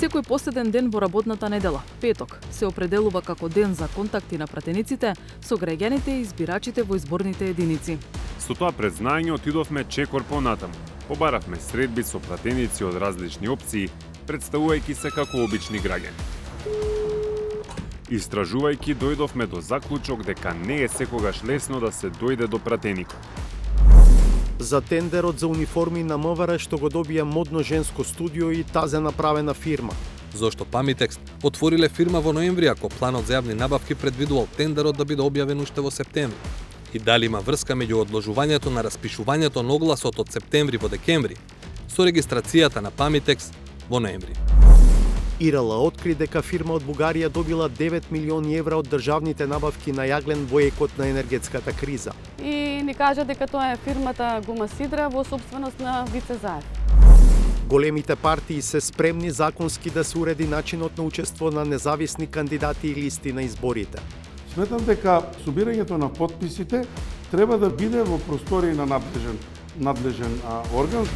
Секој последен ден во работната недела, петок, се определува како ден за контакти на пратениците со граѓаните и избирачите во изборните единици. Со тоа предзнаење отидовме чекор понатаму. Побаравме средби со пратеници од различни опции, представувајќи се како обични граѓани. Истражувајќи, дојдовме до заклучок дека не е секогаш лесно да се дојде до пратеникот. За тендерот за униформи на МВР што го добија модно женско студио и тазе направена фирма. Зошто Памитекст отвориле фирма во ноември ако планот за јавни набавки предвидувал тендерот да биде објавен уште во септември? И дали има врска меѓу одложувањето на распишувањето на огласот од септември во декември со регистрацијата на Памитекст во ноември? ИРЛ откри дека фирма од Бугарија добила 9 милиони евра од државните набавки на јаглен во екот на енергетската криза. И ни кажа дека тоа е фирмата Гума Сидра во собственост на Вице Заев. Големите партии се спремни законски да се уреди начинот на учество на независни кандидати и листи на изборите. Сметам дека собирањето на подписите треба да биде во простории на надлежен орган.